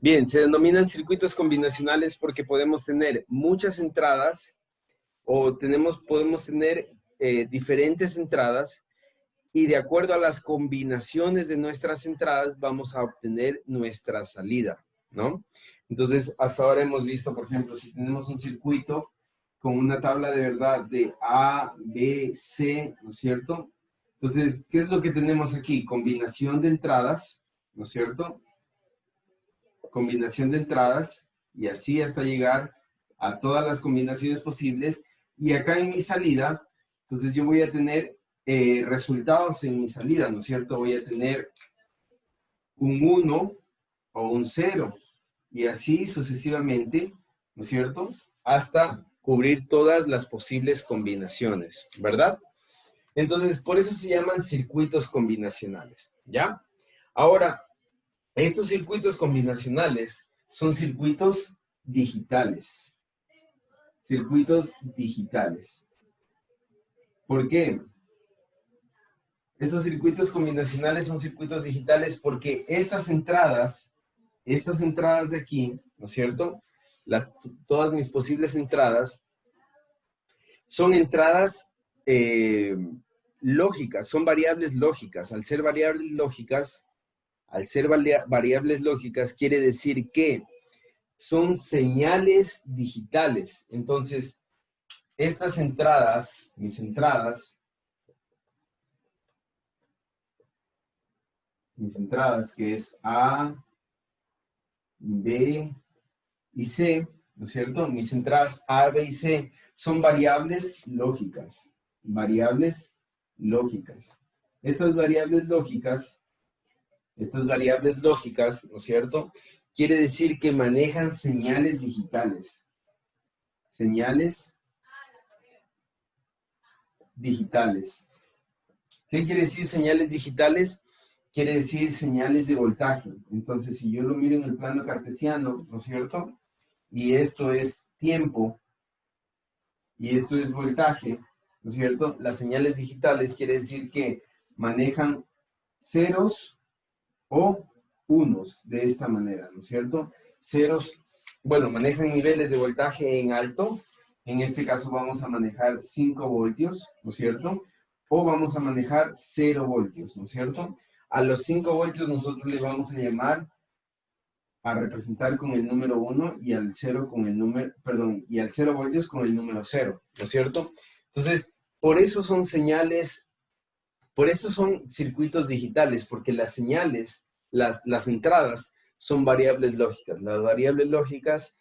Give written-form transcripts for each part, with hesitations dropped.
Bien, se denominan circuitos combinacionales porque podemos tener muchas entradas o podemos tener diferentes entradas y de acuerdo a las combinaciones de nuestras entradas vamos a obtener nuestra salida, ¿no? Entonces, hasta ahora hemos visto, por ejemplo, si tenemos un circuito con una tabla de verdad de A, B, C, ¿no es cierto? Entonces, ¿qué es lo que tenemos aquí? Combinación de entradas, ¿no es cierto? Combinación de entradas y así hasta llegar a todas las combinaciones posibles. Y acá en mi salida, entonces yo voy a tener resultados en mi salida, ¿no es cierto? Voy a tener un 1 o un 0 y así sucesivamente, ¿no es cierto? Hasta cubrir todas las posibles combinaciones, ¿verdad? Entonces, por eso se llaman circuitos combinacionales, ¿ya? Ahora, estos circuitos combinacionales son circuitos digitales. Circuitos digitales. ¿Por qué? Estos circuitos combinacionales son circuitos digitales porque estas entradas de aquí, ¿no es cierto? Todas mis posibles entradas son entradas lógicas, son variables lógicas. Al ser variables lógicas quiere decir que son señales digitales. Entonces, estas entradas, mis entradas, que es A, B y C, ¿no es cierto? Mis entradas A, B y C son variables lógicas. Variables lógicas. Estas variables lógicas, ¿no es cierto? Quiere decir que manejan señales digitales. Señales digitales. ¿Qué quiere decir señales digitales? Quiere decir señales de voltaje. Entonces, si yo lo miro en el plano cartesiano, ¿no es cierto? Y esto es tiempo, y esto es voltaje, ¿no es cierto? Las señales digitales quiere decir que manejan ceros o unos de esta manera, ¿no es cierto? Ceros, bueno, manejan niveles de voltaje en alto. En este caso vamos a manejar 5 voltios, ¿no es cierto? O vamos a manejar 0 voltios, ¿no es cierto? A los 5 voltios nosotros le vamos a llamar a representar con el número 1 y al 0 con el número, perdón, y al 0 voltios con el número 0, ¿no es cierto? Entonces, por eso son señales, por eso son circuitos digitales, porque las señales, las entradas son variables lógicas. Las variables lógicas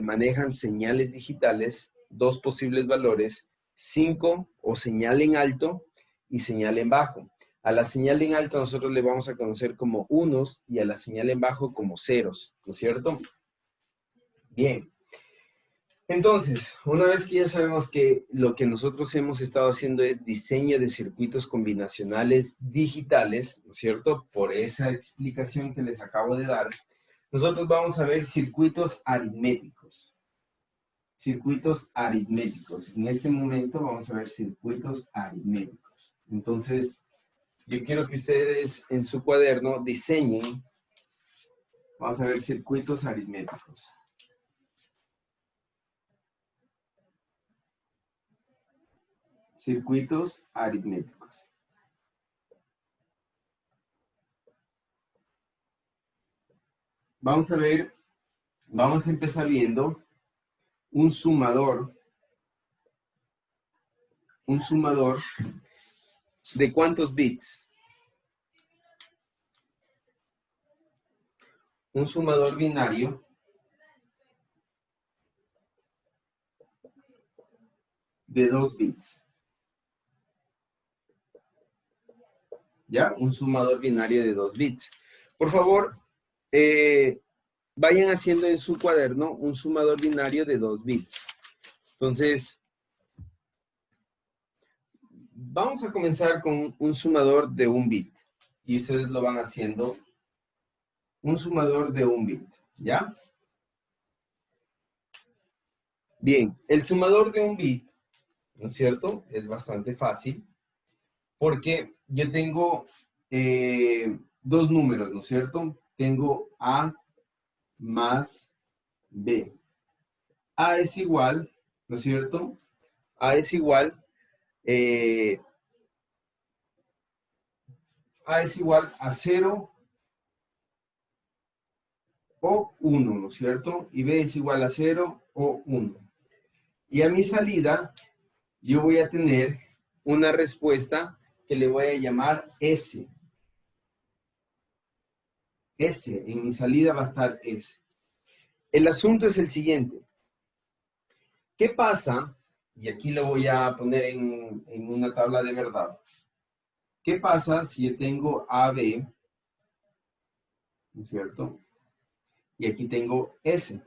manejan señales digitales, dos posibles valores, 5 o señal en alto y señal en bajo. A la señal en alto nosotros le vamos a conocer como unos y a la señal en bajo como ceros, ¿no es cierto? Bien. Entonces, una vez que ya sabemos que lo que nosotros hemos estado haciendo es diseño de circuitos combinacionales digitales, ¿no es cierto? Por esa explicación que les acabo de dar, nosotros vamos a ver circuitos aritméticos. Circuitos aritméticos. En este momento vamos a ver circuitos aritméticos. Entonces, yo quiero que ustedes en su cuaderno diseñen, vamos a ver circuitos aritméticos. Circuitos aritméticos. Vamos a ver, vamos a empezar viendo un sumador de ¿cuántos bits? Un sumador binario de 2 bits. ¿Ya? Un sumador binario de 2 bits. Por favor, vayan haciendo en su cuaderno un sumador binario de 2 bits. Entonces, vamos a comenzar con un sumador de 1 bit. Y ustedes lo van haciendo un sumador de 1 bit. ¿Ya? Bien, el sumador de 1 bit, ¿no es cierto? Es bastante fácil. Porque yo tengo dos números, ¿no es cierto? Tengo A más B. A es igual, ¿no es cierto? A es igual, A es igual a 0 o 1, ¿no es cierto? Y B es igual a 0 o 1. Y a mi salida, yo voy a tener una respuesta que le voy a llamar S. S, en mi salida va a estar S. El asunto es el siguiente. ¿Qué pasa? Y aquí lo voy a poner en una tabla de verdad. ¿Qué pasa si yo tengo AB, ¿no es cierto? Y aquí tengo S.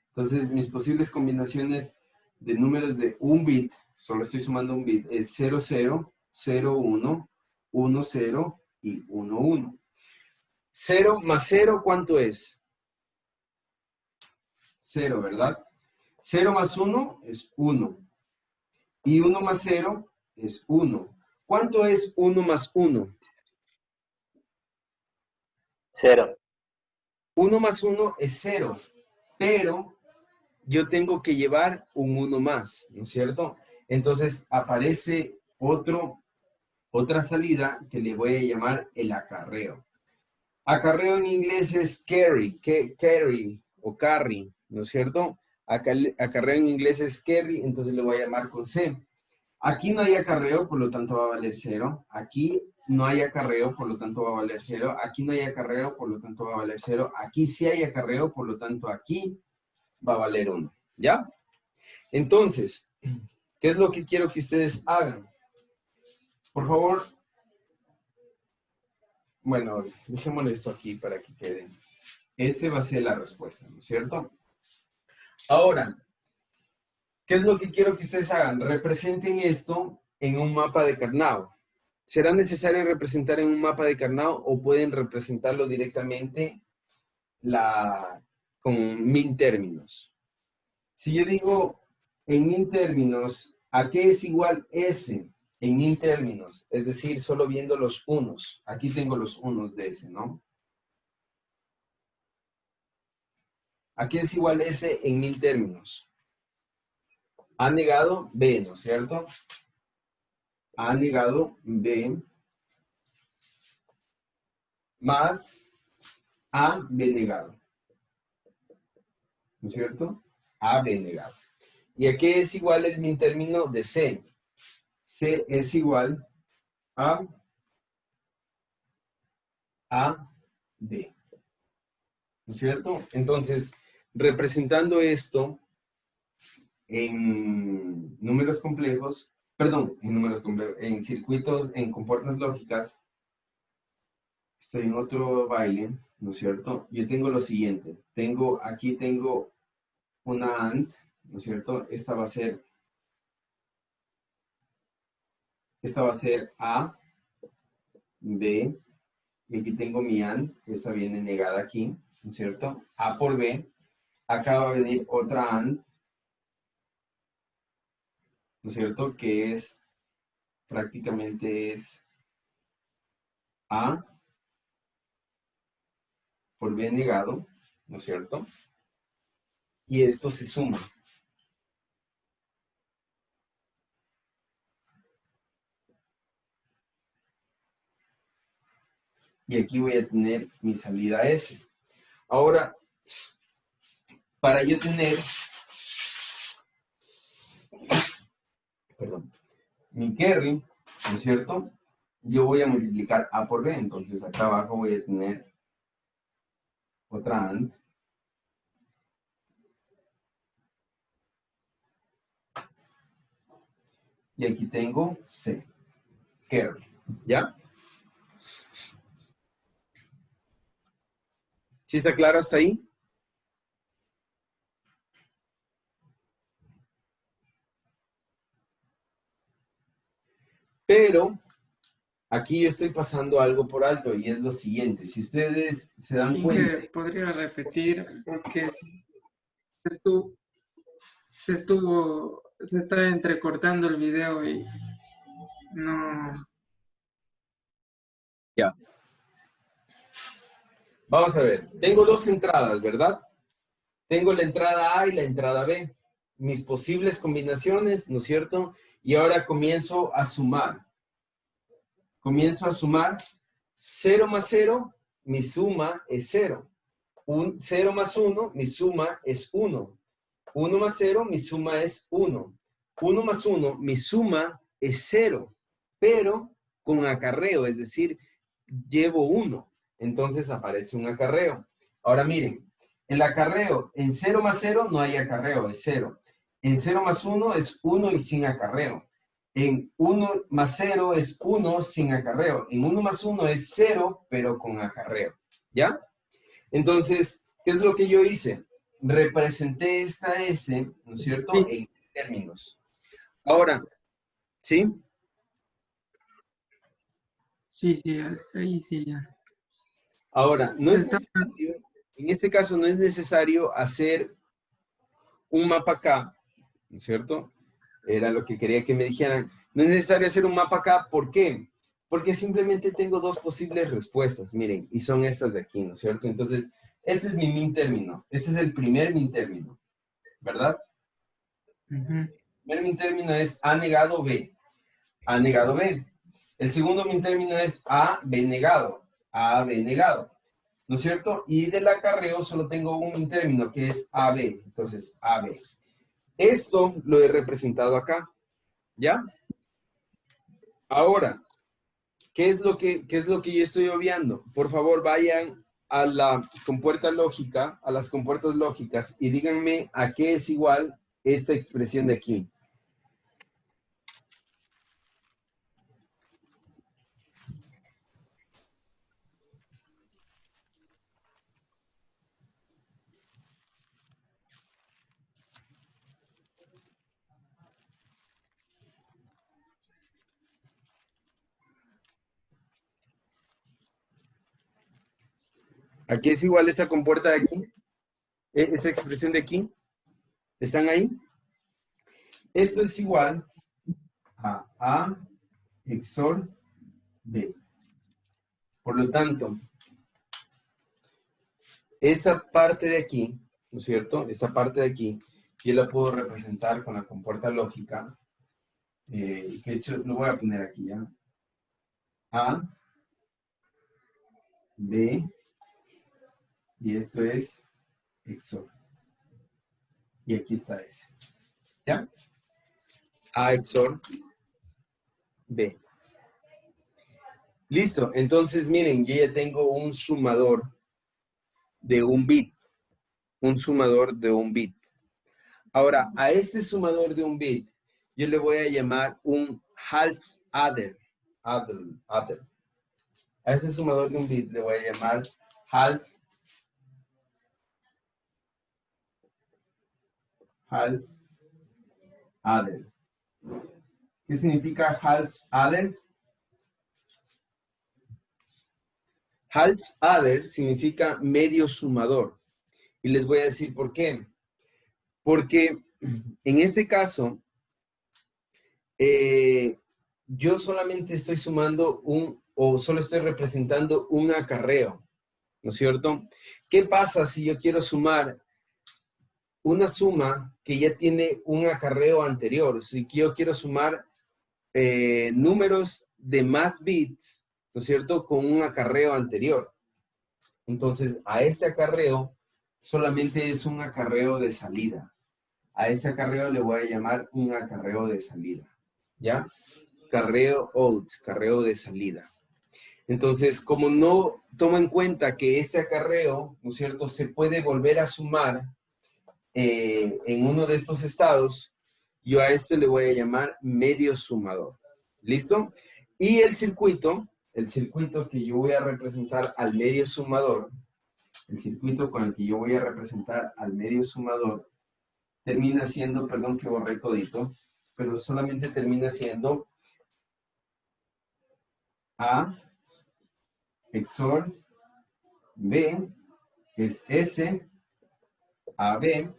Entonces, mis posibles combinaciones de números de un bit, solo estoy sumando un bit, es 00, 01, 10 y 11. 0 más 0, ¿cuánto es? 0, ¿verdad? 0 más 1 es 1. Y 1 más 0 es 1. ¿Cuánto es 1 más 1? 0. 1 más 1 es 0, pero yo tengo que llevar un 1 más, ¿no es cierto? Entonces aparece otra salida que le voy a llamar el acarreo. Acarreo en inglés es carry, carry o carry, ¿no es cierto? Acarreo en inglés es carry, entonces le voy a llamar con C. Aquí no hay acarreo, por lo tanto va a valer 0. Aquí no hay acarreo, por lo tanto va a valer 0. Aquí no hay acarreo, por lo tanto va a valer 0. Aquí sí hay acarreo, por lo tanto aquí va a valer 1. ¿Ya? Entonces, ¿qué es lo que quiero que ustedes hagan? Por favor, bueno, dejémosle esto aquí para que quede. Ese va a ser la respuesta, ¿no es cierto? Ahora, ¿qué es lo que quiero que ustedes hagan? Representen esto en un mapa de Karnaugh. ¿Será necesario representar en un mapa de Karnaugh o pueden representarlo directamente con 1000 términos? Si yo digo en 1000 términos, ¿a qué es igual S en 1000 términos? Es decir, solo viendo los unos. Aquí tengo los unos de S, ¿no? ¿A qué es igual S en 1000 términos? A negado B, ¿no es cierto? A negado B más A B negado, ¿no es cierto? A B negado. ¿Y a qué es igual el min término de C? C es igual a B, ¿no es cierto? Entonces, representando esto en números complejos, perdón, en números complejos, en circuitos, en compuertas lógicas, estoy en otro baile, ¿no es cierto? Yo tengo lo siguiente, aquí tengo una AND, ¿no es cierto? Esta va a ser A, B, y aquí tengo mi AND, que esta viene negada aquí, ¿no es cierto? A por B, acá va a venir otra AND, ¿no es cierto? Que es, prácticamente es A por B negado, ¿no es cierto? Y esto se suma. Y aquí voy a tener mi salida S. Ahora, para yo tener, perdón, mi carry, ¿no es cierto? Yo voy a multiplicar A por B, entonces acá abajo voy a tener otra AND. Y aquí tengo C, carry, ¿ya? ¿Sí está claro hasta ahí? Pero aquí yo estoy pasando algo por alto y es lo siguiente. Si ustedes se dan cuenta. Inge, ¿podría repetir? Porque estuvo, se está entrecortando el video y no. Ya. Vamos a ver. Tengo dos entradas, ¿verdad? Tengo la entrada A y la entrada B. Mis posibles combinaciones, ¿no es cierto? Y ahora comienzo a sumar. Comienzo a sumar 0 más 0, mi suma es 0. 0 más 1, mi suma es 1. 1 más 0, mi suma es 1. 1 más 1, mi suma es 0. Pero con acarreo, es decir, llevo 1. Entonces aparece un acarreo. Ahora miren, el acarreo en 0 más 0 no hay acarreo, es 0. En 0 más 1 es 1 y sin acarreo. En 1 más 0 es 1 sin acarreo. En 1 más 1 es 0, pero con acarreo. ¿Ya? Entonces, ¿qué es lo que yo hice? Representé esta S, ¿no es cierto?, Sí, en términos. Ahora, ¿sí? sí, sí, ahí sí ya. Ahora, no es Está, necesario, en este caso no es necesario hacer un mapa acá, ¿no es cierto? Era lo que quería que me dijeran. No es necesario hacer un mapa acá, ¿por qué? Porque simplemente tengo dos posibles respuestas, miren, y son estas de aquí, ¿no es cierto? Entonces, este es mi min término, este es el primer min término, ¿verdad? ujú. El primer min término es A negado B, A negado B. El segundo min término es A, B negado, A, B negado, ¿no es cierto? Y del acarreo solo tengo un min término que es AB, entonces AB. Esto lo he representado acá, ¿ya? Ahora, qué es lo que yo estoy obviando? Por favor, vayan a la compuerta lógica, a las compuertas lógicas y díganme a qué es igual esta expresión de aquí. ¿A qué es igual esa compuerta de aquí? Esta expresión de aquí. ¿Están ahí? Esto es igual a A XOR B. Por lo tanto, esta parte de aquí, ¿no es cierto? Esta parte de aquí, yo la puedo representar con la compuerta lógica, que de hecho lo voy a poner aquí ya. A, B, y esto es XOR. Y aquí está ese. ¿Ya? A XOR B. Listo. Entonces, miren, yo ya tengo un sumador de un bit. Un sumador de un bit. Ahora, a este sumador de un bit, yo le voy a llamar un half adder. Adder. A ese sumador de un bit le voy a llamar half adder. ¿Qué significa half adder? Half adder significa medio sumador. Y les voy a decir por qué. Porque en este caso, yo solamente estoy sumando o solo estoy representando un acarreo, ¿no es cierto? ¿Qué pasa si yo quiero sumar una suma que ya tiene un acarreo anterior? Si yo quiero sumar números de más bits, ¿no es cierto?, con un acarreo anterior. Entonces, a este acarreo solamente es un acarreo de salida. A ese acarreo le voy a llamar un acarreo de salida, ¿ya? Carreo out, carreo de salida. Entonces, como no toma en cuenta que este acarreo, ¿no es cierto?, se puede volver a sumar en uno de estos estados, yo a este le voy a llamar medio sumador. ¿Listo? Y el circuito que yo voy a representar al medio sumador, el circuito con el que yo voy a representar al medio sumador, termina siendo, perdón que borré codito, pero solamente termina siendo A XOR B es S a B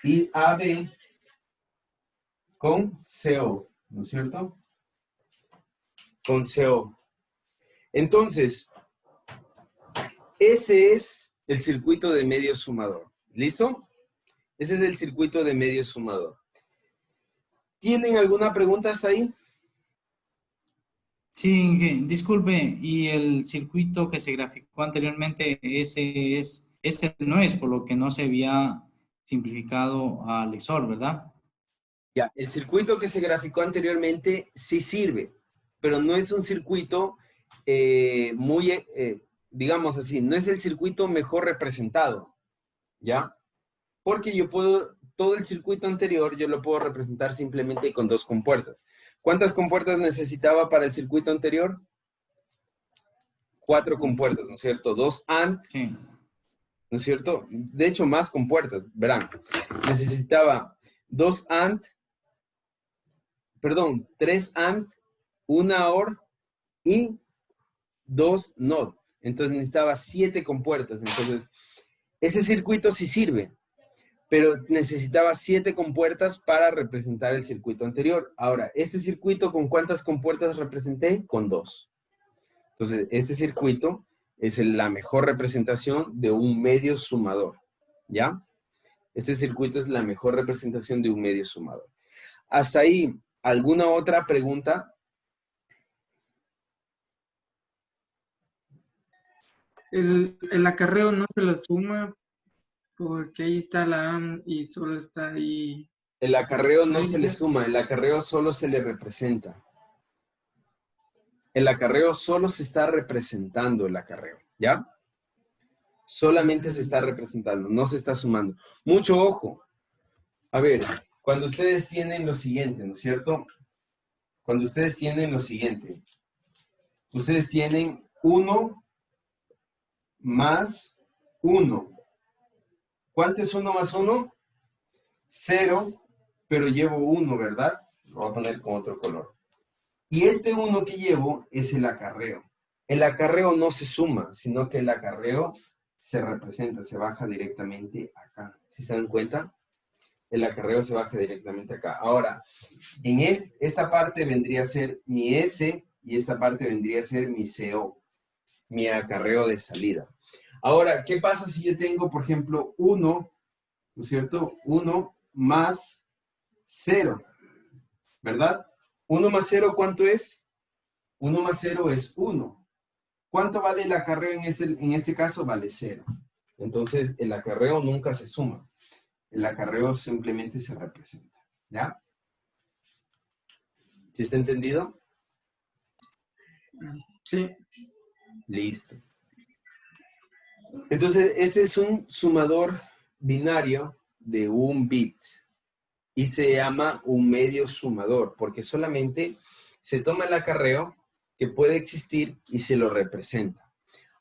y AB con CO, ¿no es cierto? Con CO. Entonces, ese es el circuito de medio sumador. ¿Listo? Ese es el circuito de medio sumador. ¿Tienen alguna pregunta hasta ahí? Sí, disculpe, y el circuito que se graficó anteriormente, ese no es, por lo que no se había simplificado al EXOR, ¿verdad? Ya, el circuito que se graficó anteriormente sí sirve, pero no es un circuito digamos así, no es el circuito mejor representado, ¿ya? Porque yo puedo, todo el circuito anterior yo lo puedo representar simplemente con 2 compuertas. ¿Cuántas compuertas necesitaba para el circuito anterior? 4 compuertas, ¿no es cierto? 2 AND, Sí. ¿no es cierto? De hecho, más compuertas, verán. Necesitaba 2 AND, perdón, 3 AND, 1 OR y 2 NOT. Entonces necesitaba 7 compuertas. Entonces, ese circuito sí sirve, pero necesitaba 7 compuertas para representar el circuito anterior. Ahora, este circuito, ¿con cuántas compuertas representé? Con 2. Entonces, este circuito es la mejor representación de un medio sumador, ¿ya? Este circuito es la mejor representación de un medio sumador. Hasta ahí, ¿alguna otra pregunta? El acarreo no se lo suma porque ahí está la AM y solo está ahí. El acarreo no se le suma, el acarreo solo se le representa. El acarreo solo se está representando el acarreo, ¿ya? Solamente se está representando, no se está sumando. Mucho ojo. A ver, cuando ustedes tienen lo siguiente, ¿no es cierto? Cuando ustedes tienen lo siguiente, ustedes tienen 1 más 1. ¿Cuánto es 1 más 1? 0, pero llevo 1, ¿verdad? Lo voy a poner con otro color. Y este 1 que llevo es el acarreo. El acarreo no se suma, sino que el acarreo se representa, se baja directamente acá. ¿Sí se dan cuenta? El acarreo se baja directamente acá. Ahora, en esta parte vendría a ser mi S y esta parte vendría a ser mi CO, mi acarreo de salida. Ahora, ¿qué pasa si yo tengo, por ejemplo, 1, ¿no es cierto? 1 más 0, ¿verdad? 1 más 0, ¿cuánto es? 1 más 0 es 1. ¿Cuánto vale el acarreo en este caso? Vale 0. Entonces, el acarreo nunca se suma. El acarreo simplemente se representa. ¿Ya? ¿Sí está entendido? Sí. Listo. Entonces, este es un sumador binario de un bit. Y se llama un medio sumador, porque solamente se toma el acarreo que puede existir y se lo representa.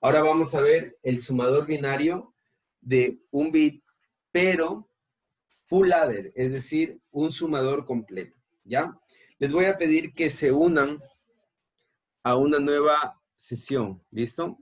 Ahora vamos a ver el sumador binario de un bit, pero full adder, es decir, un sumador completo, ¿ya? Les voy a pedir que se unan a una nueva sesión, ¿listo?